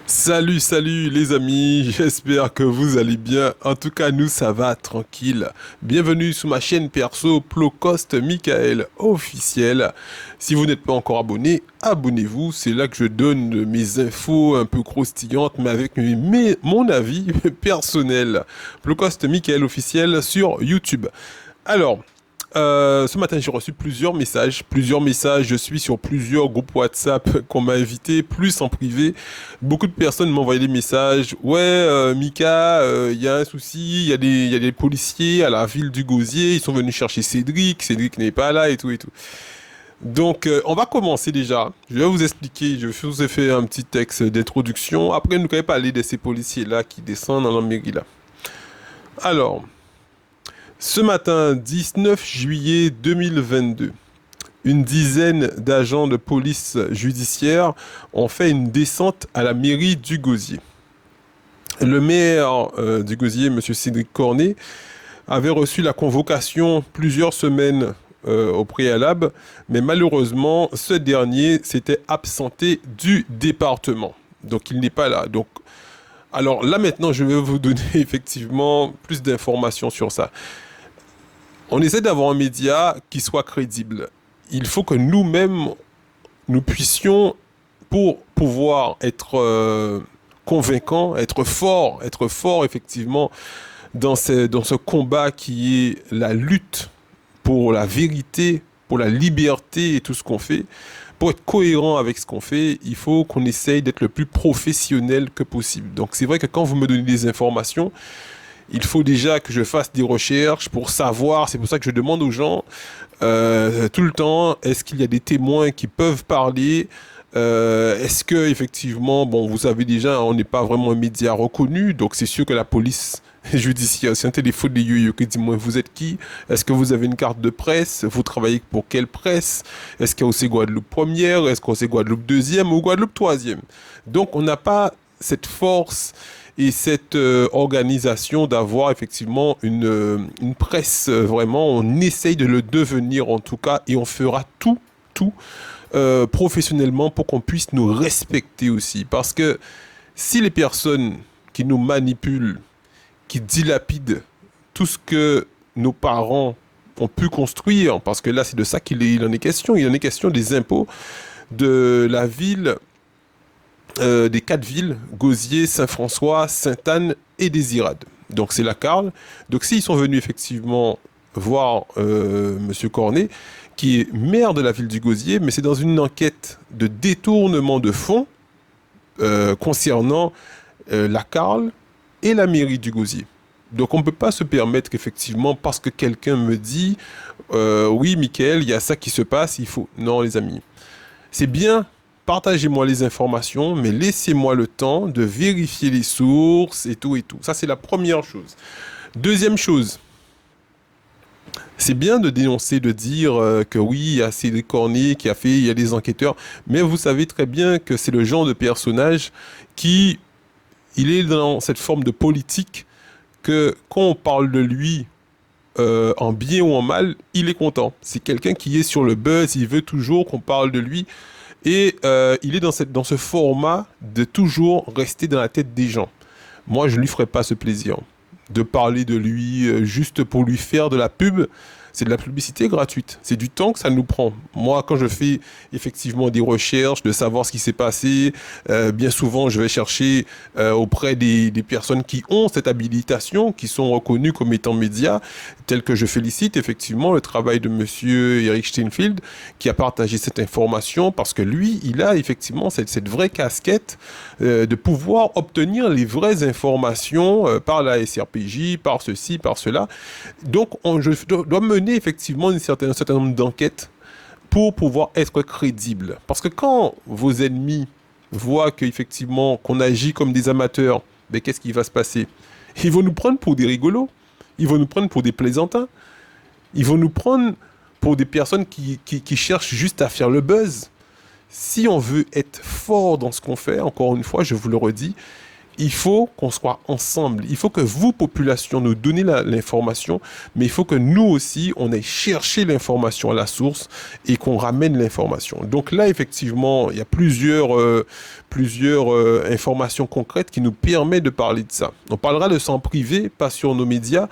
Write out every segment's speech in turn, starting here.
Salut, salut les amis, j'espère que vous allez bien. En tout cas, nous, ça va tranquille. Bienvenue sur ma chaîne perso Plocost Michael officiel. Si vous n'êtes pas encore abonné, abonnez-vous. C'est là que je donne mes infos un peu croustillantes, mais avec mon avis personnel. Plocost Michael officiel sur YouTube. Alors, ce matin, j'ai reçu plusieurs messages. Plusieurs messages. Je suis sur plusieurs groupes WhatsApp qu'on m'a invité, plus en privé. Beaucoup de personnes m'envoyaient des messages. Ouais, Mika, il y a un souci. Il y a des policiers à la ville du Gosier. Ils sont venus chercher Cédric. Cédric n'est pas là et tout et tout. Donc, on va commencer déjà. Je vais vous expliquer. Je vous ai fait un petit texte d'introduction. Après, nous allons parler de ces policiers-là qui descendent dans la mairie là. Alors. Ce matin, 19 juillet 2022, une dizaine d'agents de police judiciaire ont fait une descente à la mairie du Gosier. Le maire du Gosier, M. Cédric Cornet, avait reçu la convocation plusieurs semaines au préalable, mais malheureusement, ce dernier s'était absenté du département. Donc il n'est pas là. Donc, alors là maintenant, je vais vous donner effectivement plus d'informations sur ça. On essaie d'avoir un média qui soit crédible. Il faut que nous-mêmes, nous puissions, pour pouvoir être convaincants, être fort effectivement dans ce combat qui est la lutte pour la vérité, pour la liberté et tout ce qu'on fait. Pour être cohérent avec ce qu'on fait, il faut qu'on essaye d'être le plus professionnel que possible. Donc c'est vrai que quand vous me donnez des informations, il faut déjà que je fasse des recherches pour savoir, c'est pour ça que je demande aux gens tout le temps, est-ce qu'il y a des témoins qui peuvent parler. Est-ce que effectivement, bon, vous savez déjà, on n'est pas vraiment un média reconnu, donc c'est sûr que la police judiciaire, c'est un téléphone de yo-yo qui dit, moi, vous êtes qui? Est-ce que vous avez une carte de presse? Vous travaillez pour quelle presse? Est-ce qu'il y a aussi Guadeloupe première? Est-ce qu'on sait Guadeloupe deuxième ou Guadeloupe troisième? Donc on n'a pas cette force et cette organisation d'avoir effectivement une presse vraiment, on essaye de le devenir en tout cas, et on fera tout professionnellement pour qu'on puisse nous respecter aussi. Parce que si les personnes qui nous manipulent, qui dilapident tout ce que nos parents ont pu construire, parce que là c'est de ça qu'il en est question, il en est question des impôts de la ville, des 4 villes, Gosier, Saint-François, Sainte-Anne et Désirade. Donc c'est la Carle. Donc s'ils sont venus effectivement voir Monsieur Cornet, qui est maire de la ville du Gosier, mais c'est dans une enquête de détournement de fonds concernant la Carle et la mairie du Gosier. Donc on ne peut pas se permettre qu'effectivement, parce que quelqu'un me dit oui, Michael, il y a ça qui se passe, il faut... Non, les amis. C'est bien, partagez-moi les informations, mais laissez-moi le temps de vérifier les sources et tout et tout. Ça, c'est la première chose. Deuxième chose, c'est bien de dénoncer, de dire que oui, il y a Cédric Cornet qui a fait, il y a des enquêteurs, mais vous savez très bien que c'est le genre de personnage qui, il est dans cette forme de politique que quand on parle de lui en bien ou en mal, il est content. C'est quelqu'un qui est sur le buzz, il veut toujours qu'on parle de lui. Et il est dans ce format de toujours rester dans la tête des gens. Moi, je ne lui ferai pas ce plaisir de parler de lui juste pour lui faire de la pub. C'est de la publicité gratuite. C'est du temps que ça nous prend. Moi, quand je fais effectivement des recherches, de savoir ce qui s'est passé, bien souvent, je vais chercher auprès des personnes qui ont cette habilitation, qui sont reconnues comme étant médias, tel que je félicite effectivement le travail de Monsieur Eric Steinfeld, qui a partagé cette information, parce que lui, il a effectivement cette vraie casquette de pouvoir obtenir les vraies informations par la SRPJ, par ceci, par cela. Donc, je dois mener effectivement un certain nombre d'enquêtes pour pouvoir être crédible. Parce que quand vos ennemis voient qu'effectivement qu'on agit comme des amateurs, ben qu'est-ce qui va se passer? Ils vont nous prendre pour des rigolos, ils vont nous prendre pour des plaisantins, ils vont nous prendre pour des personnes qui cherchent juste à faire le buzz. Si on veut être fort dans ce qu'on fait, encore une fois, je vous le redis, il faut qu'on soit ensemble. Il faut que vous, population, nous donniez l'information, mais il faut que nous aussi, on aille chercher l'information à la source et qu'on ramène l'information. Donc là, effectivement, il y a plusieurs informations concrètes qui nous permettent de parler de ça. On parlera de ça en privé, pas sur nos médias,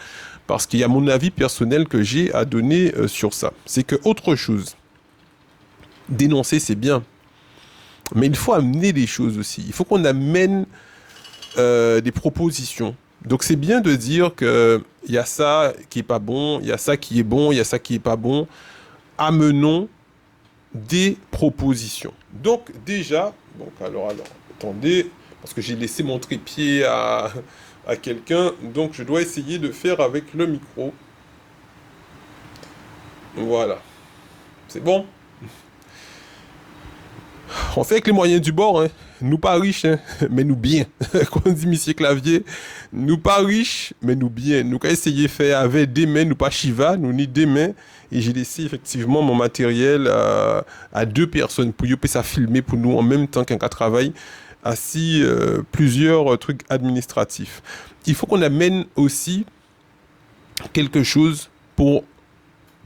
parce qu'il y a mon avis personnel que j'ai à donner sur ça. C'est que autre chose, dénoncer, c'est bien, mais il faut amener des choses aussi. Il faut qu'on amène des propositions. Donc c'est bien de dire que il y a ça qui est pas bon, il y a ça qui est bon, il y a ça qui est pas bon. Amenons des propositions. Donc déjà, donc alors attendez, parce que j'ai laissé mon trépied à quelqu'un, donc je dois essayer de faire avec le micro. Voilà. C'est bon? On fait avec les moyens du bord, hein. Nous pas riches, hein, mais nous bien. Comme dit Monsieur Clavier, nous pas riches, mais nous bien. Nous qu'à essayer de faire avec des mains, nous pas Shiva, nous ni des mains. Et j'ai laissé effectivement mon matériel à 2 personnes pour y ça filmer pour nous en même temps qu'un cas travail, assis plusieurs trucs administratifs. Il faut qu'on amène aussi quelque chose pour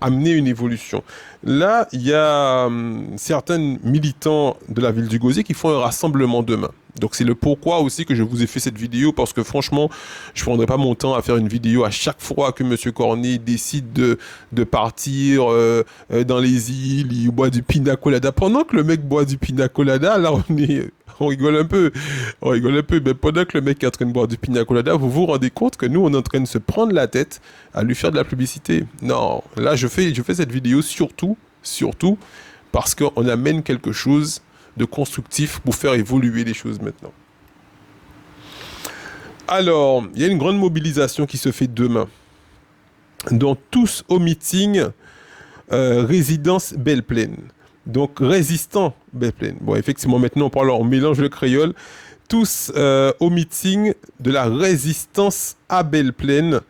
amener une évolution. Là, il y a certains militants de la ville du Gosier qui font un rassemblement demain. Donc c'est le pourquoi aussi que je vous ai fait cette vidéo, parce que franchement, je ne prendrai pas mon temps à faire une vidéo à chaque fois que Monsieur Cornet décide de partir dans les îles, il boit du pina colada. Pendant que le mec boit du pina colada, là on rigole un peu, mais pendant que le mec est en train de boire du pina colada, vous vous rendez compte que nous on est en train de se prendre la tête à lui faire de la publicité. Non, là je fais cette vidéo surtout parce qu'on amène quelque chose de constructif pour faire évoluer les choses maintenant. Alors, il y a une grande mobilisation qui se fait demain. Donc, tous au meeting résidence Belle-Plaine. Donc, résistant Belle-Plaine. Bon, effectivement, maintenant, on mélange le créole. Tous au meeting de la résistance à Belle-Plaine,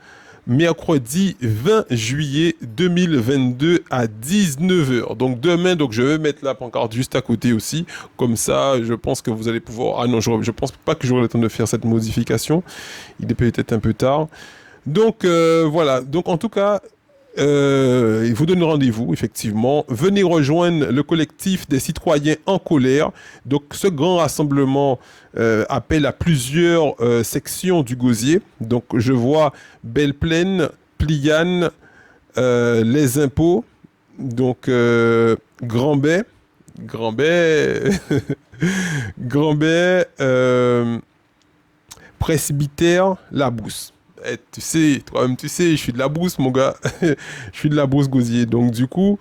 mercredi 20 juillet 2022 à 19h. Donc demain, donc je vais mettre la pancarte juste à côté aussi. Comme ça, je pense que vous allez pouvoir... Ah non, je pense pas que j'aurai le temps de faire cette modification. Il est peut-être un peu tard. Donc voilà. Donc en tout cas, il vous donne rendez-vous, effectivement. Venez rejoindre le collectif des citoyens en colère. Donc ce grand rassemblement appelle à plusieurs sections du Gosier. Donc je vois Belle-Plaine, Pliane, les impôts, donc Grand-Bay, Grand-Bay, Presbytère, La Brousse. Tu sais, toi-même, tu sais, je suis de la Brousse, mon gars. Je suis de la Brousse Gosier. Donc, du coup,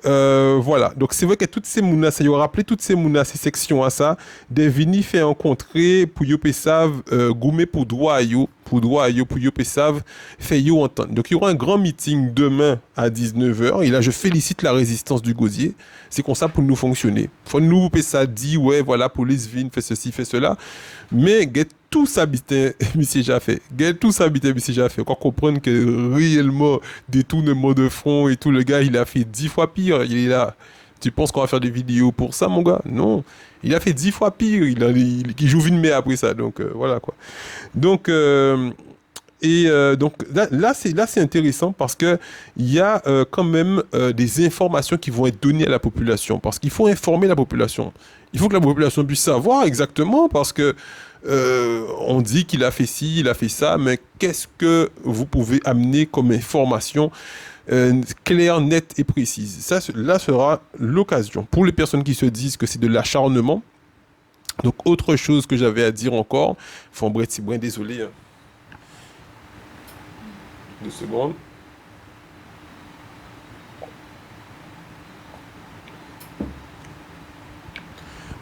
voilà. Donc, c'est vrai que toutes ces mounas, ça y aura rappelé toutes ces mounas, ces sections à ça, des vini fait rencontrer pour yo pesav, goumé pour droit à yo, pour yo pesav, fait yo entendre. Donc, il y aura un grand meeting demain à 19h. Et là, je félicite la résistance du Gosier. C'est comme ça pour nous fonctionner. Faut nous, ça dit, ouais, voilà, police vine, fait ceci, fait cela. Mais, get tout s'habiter, monsieur Jaffé. Get tout s'habiter, monsieur Jaffé. Encore comprendre que réellement, détournement de front et tout, le gars, il a fait 10 fois pire. Il est là. Tu penses qu'on va faire des vidéos pour ça, mon gars? Non. Il a fait 10 fois pire. Il joue vite, mais après ça. Donc, voilà, quoi. Donc, donc là c'est intéressant parce que il y a quand même des informations qui vont être données à la population, parce qu'il faut informer la population. Il faut que la population puisse savoir exactement, parce que on dit qu'il a fait ci, il a fait ça, mais qu'est-ce que vous pouvez amener comme information claire, nette et précise? Ça, là sera l'occasion pour les personnes qui se disent que c'est de l'acharnement. Donc autre chose que j'avais à dire encore, Fombrette, c'est bien désolé. Hein. 2 secondes.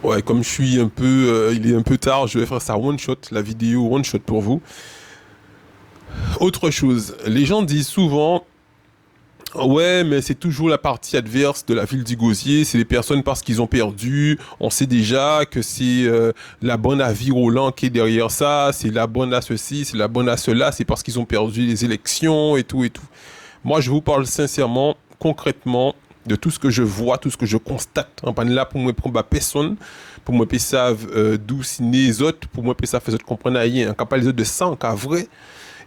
Ouais, comme je suis un peu... il est un peu tard, je vais faire ça one shot, la vidéo one shot pour vous. Autre chose, les gens disent souvent... Ouais, mais c'est toujours la partie adverse de la ville du Gosier, c'est les personnes parce qu'ils ont perdu, on sait déjà que c'est la bonne à Virolant qui est derrière ça, c'est la bonne à ceci, c'est la bonne à cela, c'est parce qu'ils ont perdu les élections et tout et tout. Moi, je vous parle sincèrement, concrètement, de tout ce que je vois, tout ce que je constate. En pas là pour moi prendre ma personne, pour moi savent d'où c'est les autres, pour moi ça fait comprendre rien. En cas pas les autres de ça, en cas vrai,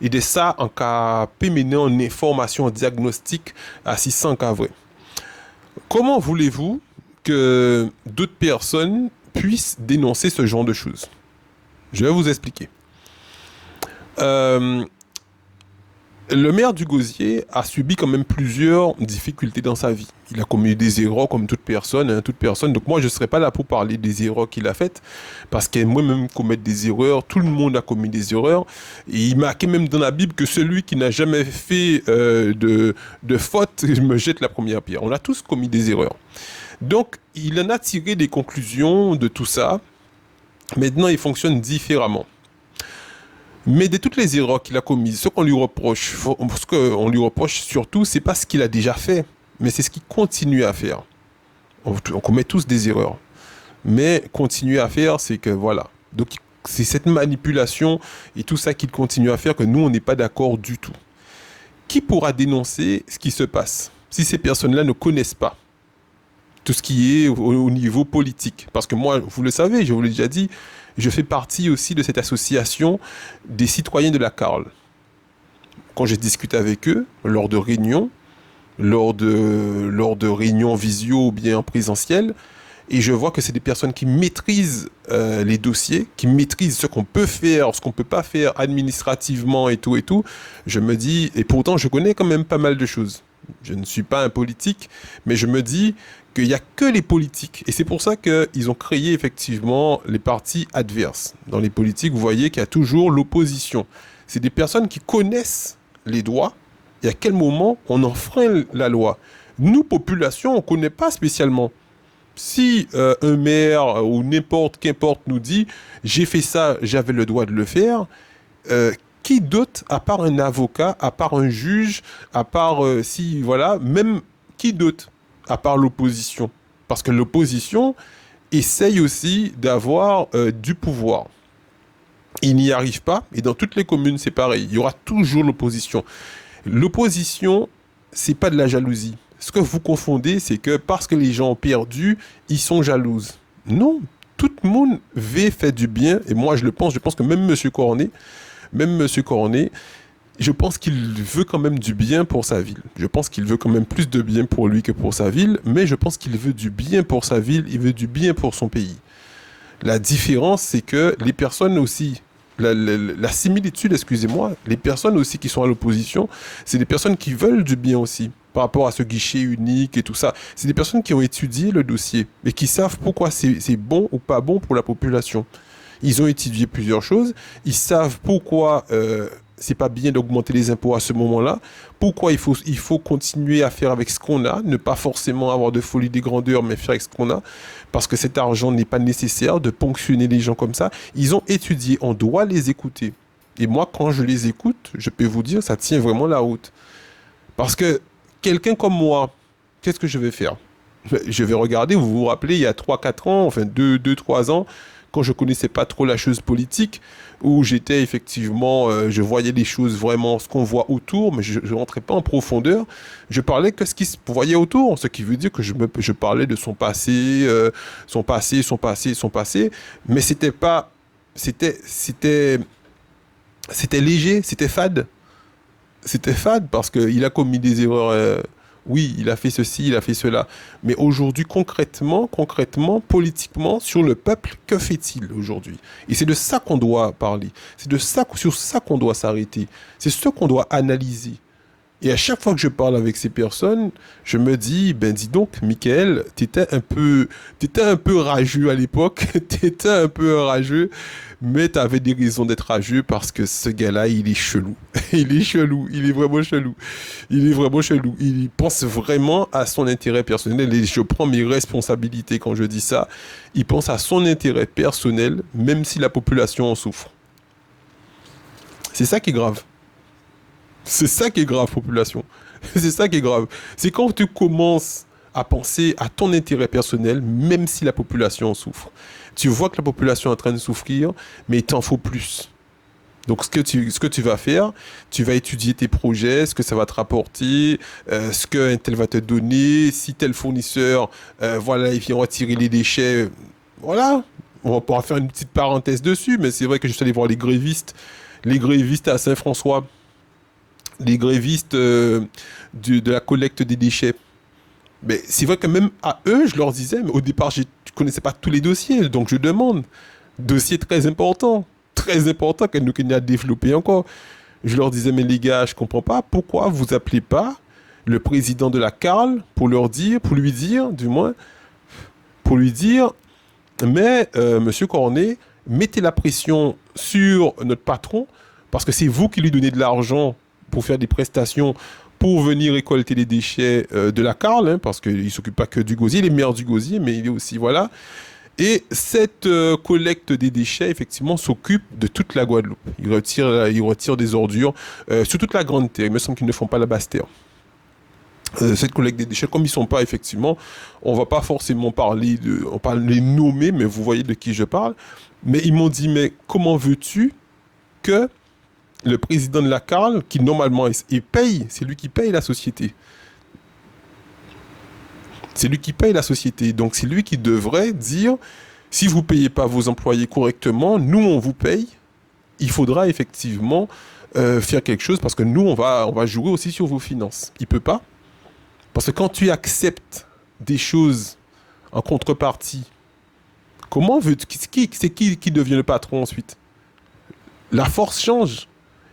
et de ça en cas péminer en information, en diagnostic à 600 en cas vrai. Comment voulez-vous que d'autres personnes puissent dénoncer ce genre de choses? Je vais vous expliquer. Le maire du Gosier a subi quand même plusieurs difficultés dans sa vie. Il a commis des erreurs comme toute personne, hein, toute personne. Donc moi, je ne serai pas là pour parler des erreurs qu'il a faites, parce que moi-même commettre des erreurs, tout le monde a commis des erreurs. Et il marquait même dans la Bible que celui qui n'a jamais fait de faute me jette la première pierre. On a tous commis des erreurs. Donc, il en a tiré des conclusions de tout ça. Maintenant, il fonctionne différemment. Mais de toutes les erreurs qu'il a commises, ce qu'on lui reproche surtout, c'est pas ce qu'il a déjà fait, mais c'est ce qu'il continue à faire. On commet tous des erreurs, mais continuer à faire, c'est que voilà. Donc c'est cette manipulation et tout ça qu'il continue à faire que nous, on n'est pas d'accord du tout. Qui pourra dénoncer ce qui se passe si ces personnes-là ne connaissent pas tout ce qui est au niveau politique? Parce que moi, vous le savez, je vous l'ai déjà dit, je fais partie aussi de cette association des citoyens de la Carle. Quand je discute avec eux, lors de réunions, lors de réunions visio ou bien en présentiel, et je vois que c'est des personnes qui maîtrisent les dossiers, qui maîtrisent ce qu'on peut faire, ce qu'on ne peut pas faire administrativement et tout, je me dis, et pourtant je connais quand même pas mal de choses. Je ne suis pas un politique, mais je me dis qu'il n'y a que les politiques. Et c'est pour ça qu'ils ont créé effectivement les partis adverses. Dans les politiques, vous voyez qu'il y a toujours l'opposition. C'est des personnes qui connaissent les droits et à quel moment on enfreint la loi. Nous, population, on ne connaît pas spécialement. Si un maire ou qu'importe nous dit « j'ai fait ça, j'avais le droit de le faire », qui d'autre, à part un avocat, à part un juge, à part, même qui d'autre, à part l'opposition? Parce que l'opposition essaye aussi d'avoir du pouvoir. Il n'y arrive pas, et dans toutes les communes, c'est pareil. Il y aura toujours l'opposition. L'opposition, c'est pas de la jalousie. Ce que vous confondez, c'est que parce que les gens ont perdu, ils sont jalouses. Non, tout le monde veut faire du bien, et moi je pense que même M. Cornet, je pense qu'il veut quand même du bien pour sa ville. Je pense qu'il veut quand même plus de bien pour lui que pour sa ville, mais je pense qu'il veut du bien pour sa ville, il veut du bien pour son pays. La différence, c'est que les personnes aussi, la similitude, excusez-moi, les personnes aussi qui sont à l'opposition, c'est des personnes qui veulent du bien aussi, par rapport à ce guichet unique et tout ça. C'est des personnes qui ont étudié le dossier et qui savent pourquoi c'est bon ou pas bon pour la population. Ils ont étudié plusieurs choses, ils savent pourquoi c'est pas bien d'augmenter les impôts à ce moment-là, pourquoi il faut continuer à faire avec ce qu'on a, ne pas forcément avoir de folie des grandeurs, mais faire avec ce qu'on a, parce que cet argent n'est pas nécessaire de ponctionner les gens comme ça. Ils ont étudié, on doit les écouter. Et moi, quand je les écoute, je peux vous dire, ça tient vraiment la route. Parce que quelqu'un comme moi, qu'est-ce que je vais faire? Je vais regarder, vous vous rappelez, il y a 3-4 ans, enfin 2-3 ans, quand je connaissais pas trop la chose politique, où j'étais effectivement, je voyais les choses vraiment, ce qu'on voit autour, mais je rentrais pas en profondeur. Je parlais que ce qui se voyait autour, ce qui veut dire que je parlais de son passé, mais c'était pas, c'était léger, c'était fade. C'était fade parce qu'il a commis des erreurs. Oui, il a fait ceci, il a fait cela. Mais aujourd'hui, concrètement, politiquement, sur le peuple, que fait-il aujourd'hui? Et c'est de ça qu'on doit parler. C'est sur ça qu'on doit s'arrêter. C'est ce qu'on doit analyser. Et à chaque fois que je parle avec ces personnes, je me dis, ben dis donc, Michael, t'étais un peu rageux à l'époque, t'étais un peu rageux, mais t'avais des raisons d'être rageux parce que ce gars-là, il est chelou. Il est chelou, il est vraiment chelou. Il pense vraiment à son intérêt personnel et je prends mes responsabilités quand je dis ça. Il pense à son intérêt personnel, même si la population en souffre. C'est ça qui est grave. C'est ça qui est grave, population. C'est ça qui est grave. C'est quand tu commences à penser à ton intérêt personnel, même si la population en souffre. Tu vois que la population est en train de souffrir, mais il t'en faut plus. Donc, ce que tu vas faire, tu vas étudier tes projets, ce que ça va te rapporter, ce qu'un tel va te donner, si tel fournisseur, voilà, il vient retirer les déchets. Voilà, on va pouvoir faire une petite parenthèse dessus, mais c'est vrai que je suis allé voir les grévistes à Saint-François, les grévistes de la collecte des déchets. Mais c'est vrai que même à eux, je leur disais, mais au départ, je ne connaissais pas tous les dossiers, donc je demande. Dossier très important qu'elle nous a développé encore. Je leur disais, mais les gars, je comprends pas, pourquoi vous appelez pas le président de la CARL pour lui dire, du moins, pour lui dire, mais monsieur Cornet, mettez la pression sur notre patron, parce que c'est vous qui lui donnez de l'argent pour faire des prestations, pour venir récolter les déchets de la CARL, hein, parce qu'il ne s'occupe pas que du gosier, il est maire du gosier, mais il est aussi, voilà. Et cette collecte des déchets, effectivement, s'occupe de toute la Guadeloupe. Ils retirent des ordures sur toute la Grande Terre. Il me semble qu'ils ne font pas la Basse Terre. Cette collecte des déchets, comme ils ne sont pas, effectivement, on ne va pas forcément on va les nommer, mais vous voyez de qui je parle. Mais ils m'ont dit, mais comment veux-tu que le président de la CARL, qui normalement il paye, c'est lui qui paye la société. C'est lui qui paye la société. Donc c'est lui qui devrait dire, si vous ne payez pas vos employés correctement, nous on vous paye. Il faudra effectivement faire quelque chose parce que nous on va jouer aussi sur vos finances. Il ne peut pas. Parce que quand tu acceptes des choses en contrepartie, comment veux-tu... C'est qui devient le patron ensuite? La force change.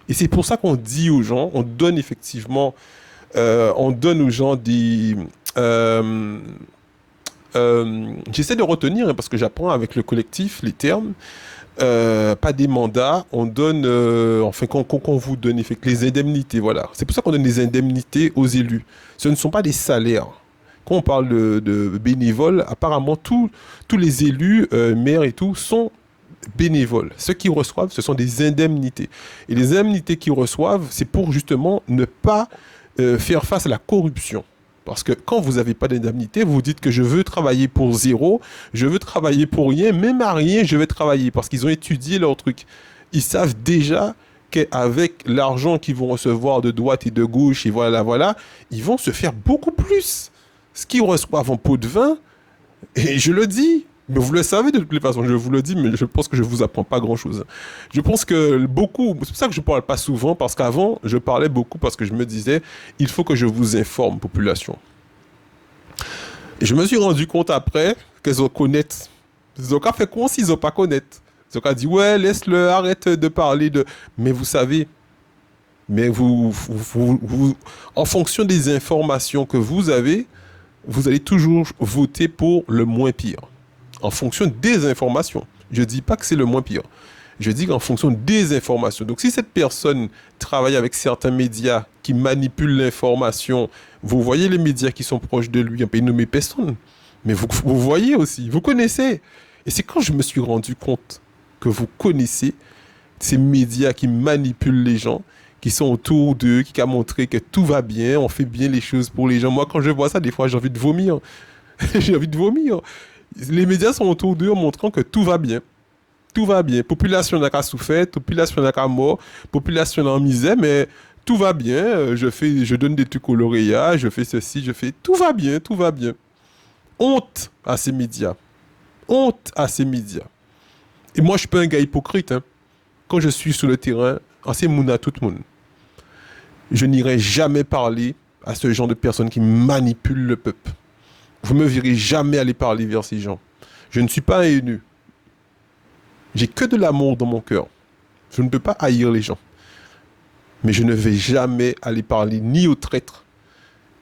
Et c'est pour ça qu'on dit aux gens, on donne effectivement... on donne aux gens des... j'essaie de retenir, hein, parce que j'apprends avec le collectif les termes. Pas des mandats, on donne... enfin, qu'on vous donne les indemnités, voilà. C'est pour ça qu'on donne des indemnités aux élus. Ce ne sont pas des salaires. Quand on parle de bénévoles, apparemment, tous les élus, maires et tout, sont bénévoles. Ceux qui reçoivent, ce sont des indemnités. Et les indemnités qu'ils reçoivent, c'est pour justement ne pas faire face à la corruption. Parce que quand vous n'avez pas d'indemnité, vous vous dites que je veux travailler pour zéro, je veux travailler pour rien, même à rien, je vais travailler. Parce qu'ils ont étudié leur truc. Ils savent déjà qu'avec l'argent qu'ils vont recevoir de droite et de gauche, et voilà, ils vont se faire beaucoup plus. Ce qu'ils reçoivent en pot de vin, et je le dis, mais vous le savez de toutes les façons, je vous le dis, mais je pense que je ne vous apprends pas grand-chose. Je pense que beaucoup, c'est pour ça que je ne parle pas souvent, parce qu'avant, je parlais beaucoup parce que je me disais, il faut que je vous informe, population. Et je me suis rendu compte après qu'ils ont connaître. Ils ont qu'à faire quoi s'ils n'ont pas connaître. Ils ont qu'à dire, ouais, laisse-le, arrête de parler de... Mais vous savez, en fonction des informations que vous avez, vous allez toujours voter pour le moins pire. En fonction des informations. Je ne dis pas que c'est le moins pire. Je dis qu'en fonction des informations. Donc, si cette personne travaille avec certains médias qui manipulent l'information, vous voyez les médias qui sont proches de lui, on peut y nommer personne. Mais vous voyez aussi, vous connaissez. Et c'est quand je me suis rendu compte que vous connaissez ces médias qui manipulent les gens, qui sont autour d'eux, qui ont montré que tout va bien, on fait bien les choses pour les gens. Moi, quand je vois ça, des fois, j'ai envie de vomir. J'ai envie de vomir. Les médias sont autour d'eux en montrant que tout va bien. Tout va bien. Population n'a qu'à souffrir, population n'a qu'à mort, population en misère, mais tout va bien. Je donne des trucs au lauréat, je fais ceci, je fais... Tout va bien, tout va bien. Honte à ces médias. Honte à ces médias. Et moi, je suis pas un gars hypocrite. Hein. Quand je suis sur le terrain, c'est mouna tout le monde. Je n'irai jamais parler à ce genre de personnes qui manipulent le peuple. Vous ne me verrez jamais aller parler vers ces gens. Je ne suis pas un haineux. J'ai que de l'amour dans mon cœur. Je ne peux pas haïr les gens. Mais je ne vais jamais aller parler ni aux traîtres,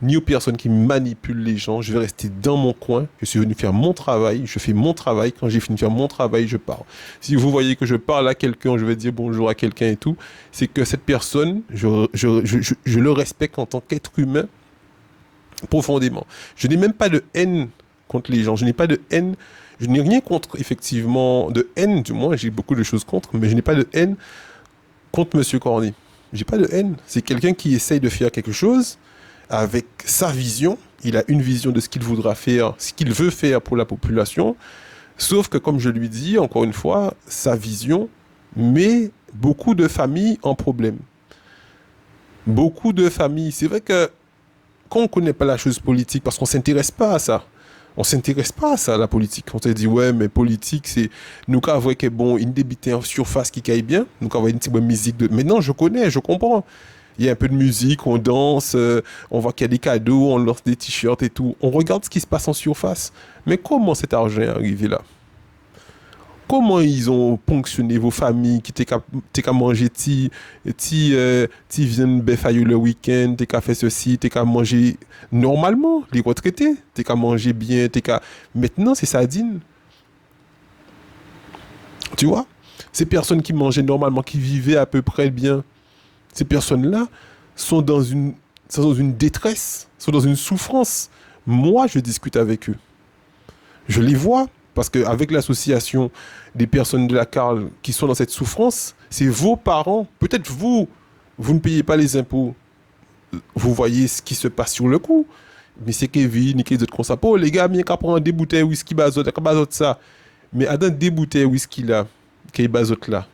ni aux personnes qui manipulent les gens. Je vais rester dans mon coin. Je suis venu faire mon travail. Je fais mon travail. Quand j'ai fini de faire mon travail, je pars. Si vous voyez que je parle à quelqu'un, je vais dire bonjour à quelqu'un et tout, c'est que cette personne, je le respecte en tant qu'être humain profondément. Je n'ai même pas de haine contre les gens. Je n'ai pas de haine. Je n'ai rien contre, effectivement, de haine, du moins, j'ai beaucoup de choses contre, mais je n'ai pas de haine contre M. Cornet. J'ai pas de haine. C'est quelqu'un qui essaye de faire quelque chose avec sa vision. Il a une vision de ce qu'il voudra faire, ce qu'il veut faire pour la population. Sauf que, comme je lui dis, encore une fois, sa vision met beaucoup de familles en problème. Beaucoup de familles. C'est vrai que quand on ne connaît pas la chose politique, parce qu'on ne s'intéresse pas à ça, on ne s'intéresse pas à ça, la politique. On te dit, ouais, mais politique, c'est. Nous, quand on voit que bon, une débité en surface qui caille bien, nous, quand on voit une petite musique de. Mais non, je connais, je comprends. Il y a un peu de musique, on danse, on voit qu'il y a des cadeaux, on lance des t-shirts et tout. On regarde ce qui se passe en surface. Mais comment cet argent est arrivé là? Comment ils ont ponctionné vos familles qui t'es qu'à manger viennent béfailler le week-end, t'es qu'à faire ceci, t'es qu'à manger normalement, les retraités, t'es qu'à manger bien, t'es qu'à... Maintenant, c'est sardine. Tu vois? Ces personnes qui mangeaient normalement, qui vivaient à peu près bien, ces personnes-là sont dans une détresse, sont dans une souffrance. Moi, je discute avec eux. Je les vois. Parce qu'avec l'association des personnes de la CARL qui sont dans cette souffrance, c'est vos parents. Peut-être vous ne payez pas les impôts. Vous voyez ce qui se passe sur le coup. Mais c'est Kevin, ni les autres comme ça. Oh, les gars, bien qu'à prendre des bouteilles whisky bazote, ça. Mais à dans des bouteilles whisky là, qui est bazote là,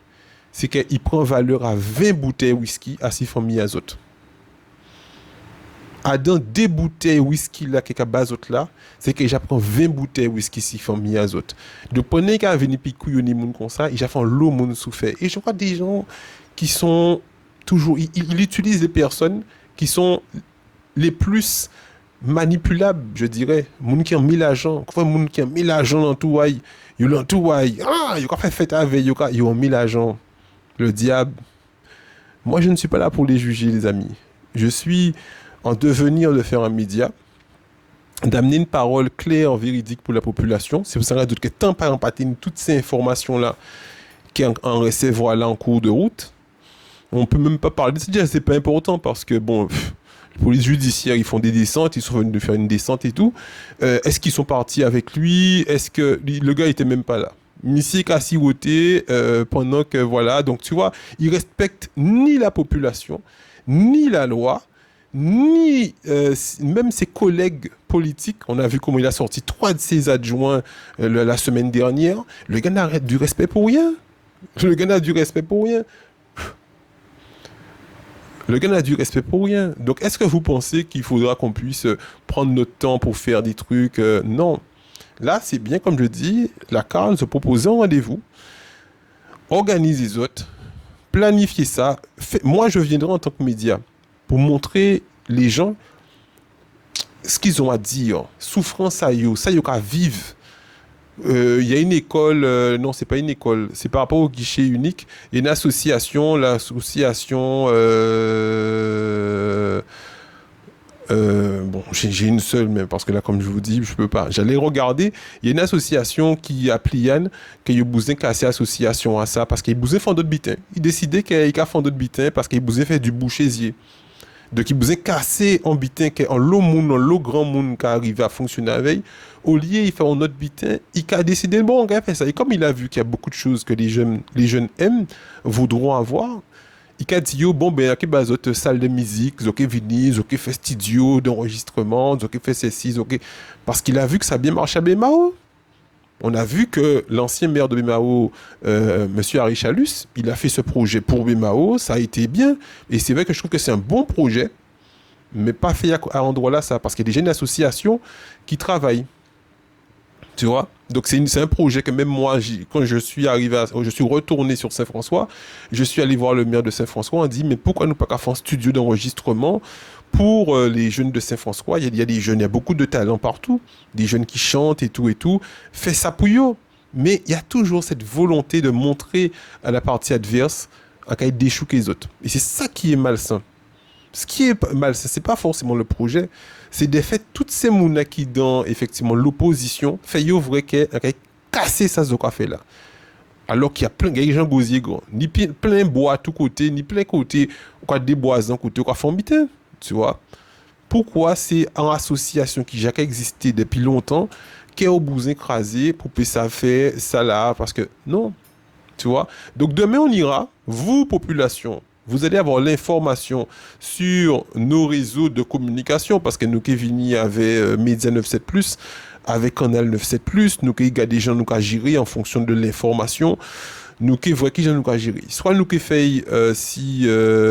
c'est qu'il prend valeur à 20 bouteilles whisky à 6 familles azote. À dans des bouteilles whisky là, qui est bazote là, c'est que j'apprends 20 bouteilles whisky si famille azote. Donc pendant qu'à venir picouiller moun comme ça, ils font l'eau moun souffert. Et je vois des gens qui sont toujours, ils utilisent des personnes qui sont les plus manipulables, je dirais. Moun qui ont 1000 agents, quoi moun qui ont 1000 agents dans tout waï, ils ont tout waï. Ah, ils ont fait fête avec, ils ont 1000 agents. Le diable. Moi, je ne suis pas là pour les juger, les amis. Je suis en devenir de faire un média, d'amener une parole claire, véridique pour la population. C'est pour ça que tant par empathie toutes ces informations-là qui en recevoir là en cours de route, on peut même pas parler. C'est pas important parce que bon, les polices judiciaires, ils font des descentes, ils sont venus de faire une descente et tout. Est-ce qu'ils sont partis avec lui? Est-ce que le gars était même pas là? Missi a siroté pendant que voilà. Donc tu vois, ils respectent ni la population, ni la loi, ni même ses collègues politiques. On a vu comment il a sorti 3 de ses adjoints la semaine dernière. Le gars n'a du respect pour rien. Le gars n'a du respect pour rien. Le gars n'a du respect pour rien. Donc, est-ce que vous pensez qu'il faudra qu'on puisse prendre notre temps pour faire des trucs Non. Là, c'est bien, comme je dis, la CARL se propose un rendez-vous, organise les autres, planifier ça. Moi, je viendrai en tant que média pour montrer les gens ce qu'ils ont à dire. Souffrance à yo, ça yo qu'à vivre. Il y a une école, non, c'est pas une école, c'est par rapport au guichet unique. Il y a une association, l'association. Bon, j'ai une seule, mais parce que là, comme je vous dis, je peux pas. J'allais regarder. Il y a une association qui a Pliane, qui a besoin de casser association à ça, parce qu'il besoin fond d'autres bitins. Il décidait qu'il a fond d'autres bitins parce qu'il besoin faire du bouchésier. Donc, il besoin casser en bitin, en l'eau moun, en l'eau grand monde qui arrive à fonctionner avec. Au lieu, il fait un autre bitin, il a décidé, bon, on va faire ça. Et comme il a vu qu'il y a beaucoup de choses que les jeunes aiment, voudront avoir, il a dit, bon, ben, il y a une salle de musique, il vinyle, il fait studio d'enregistrement, il fait ceci, parce qu'il a vu que ça a bien marché à Bemao. On a vu que l'ancien maire de Bemao, M. Harry Chalus, il a fait ce projet pour Bemao, ça a été bien. Et c'est vrai que je trouve que c'est un bon projet, mais pas fait à endroit là, ça, parce qu'il y a déjà une association qui travaille. Tu vois? Donc c'est un projet que même moi, quand je suis retourné sur Saint-François, je suis allé voir le maire de Saint-François, on dit, mais pourquoi nous pas qu'à faire un studio d'enregistrement pour les jeunes de Saint-François? Il y a des jeunes, il y a beaucoup de talents partout, des jeunes qui chantent et tout, fais ça pour eux. Mais il y a toujours cette volonté de montrer à la partie adverse à qu'à être déchou que les autres. Et c'est ça qui est malsain. Ce qui est malsain, c'est pas forcément le projet, c'est de faire toutes ces mounas qui dans effectivement l'opposition fait yo vrai qu'elle casser ça ce qu'on fait là. Alors qu'il y a plein de gens gosiers gros, ni plein bois à tous côtés, ni plein côté quoi des bois d'un côté quoi font bitin, tu vois. Pourquoi c'est en association qui a existé depuis longtemps qui est au bout écrasé pour que ça fait ça là parce que non, tu vois. Donc demain on ira, vous population, vous allez avoir l'information sur nos réseaux de communication parce que nous, Kevin, avait Média 97+, avec Canal 97+, nous, il y a des gens qui ont géré en fonction de l'information. nous qui voit qui j'en nous gérer. Soit nous qui fait si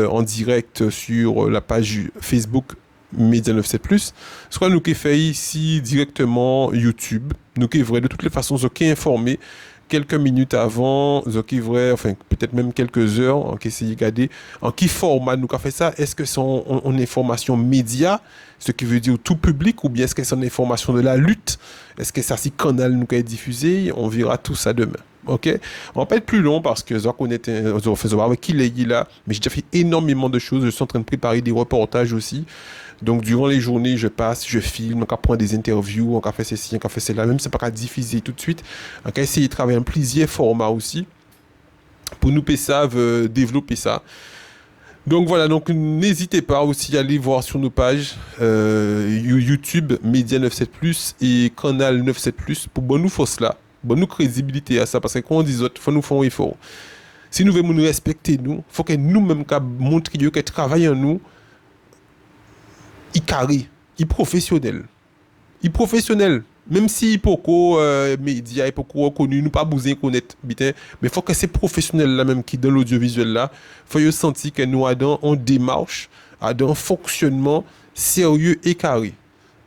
en direct sur la page Facebook Média 97+, soit nous qui fait ici directement YouTube, nous qui vrai de toutes les façons, nous qui informé quelques minutes avant, nous qui vrai, enfin peut-être même quelques heures, on qui essayer de regarder en qui format nous qu'a fait ça. Est-ce que c'est en information média, ce qui veut dire tout public, ou bien est-ce que c'est en information de la lutte? Est-ce que ça c'est canal nous qui est diffusé? On verra tout ça demain. Ok, on va pas être plus long parce que je connais, on fait avec qui est là, mais j'ai déjà fait énormément de choses. Je suis en train de préparer des reportages aussi. Donc durant les journées, je passe, je filme, on va prendre des interviews, on va faire ceci, on va faire cela, même si c'est pas qu'à diffuser tout de suite. On va essayer de travailler en plusieurs formats aussi pour nous développer ça. Donc voilà, donc n'hésitez pas aussi à aller voir sur nos pages YouTube Média 97+ et Canal 97+ pour nous force là. Bonne nous crédibilité à ça, parce que quand on dit autres, il faut nous faire un effort. Si nous voulons nous respecter, il faut que nous-mêmes montrions que travail en nous, il carré, il professionnel. Il professionnel. Même si il beaucoup médias, il beaucoup reconnu, nous pas besoin de connaître, mais il faut que ces professionnels là même qui dans l'audiovisuel là, faut y sentir que nous avons en démarche, un fonctionnement sérieux et carré.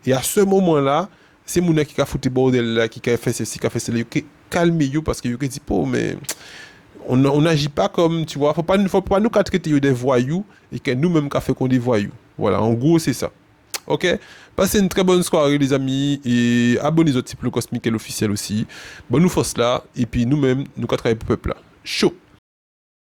Et à ce moment-là, c'est mon qui a foutu bordel là, qui a fait ceci, qui a fait cela, qui calme parce que il dit pas mais on n'agit pas comme, tu vois, faut pas nous traiter des voyous et que nous-mêmes qu'a fait qu'on des voyous. Voilà, en gros c'est ça. Ok, passez une très bonne soirée les amis et abonnez-vous au type le Cosmic et l'officiel aussi. Bonne nous force là et puis nous-mêmes nous travaillons pour le peuple là. Chaud.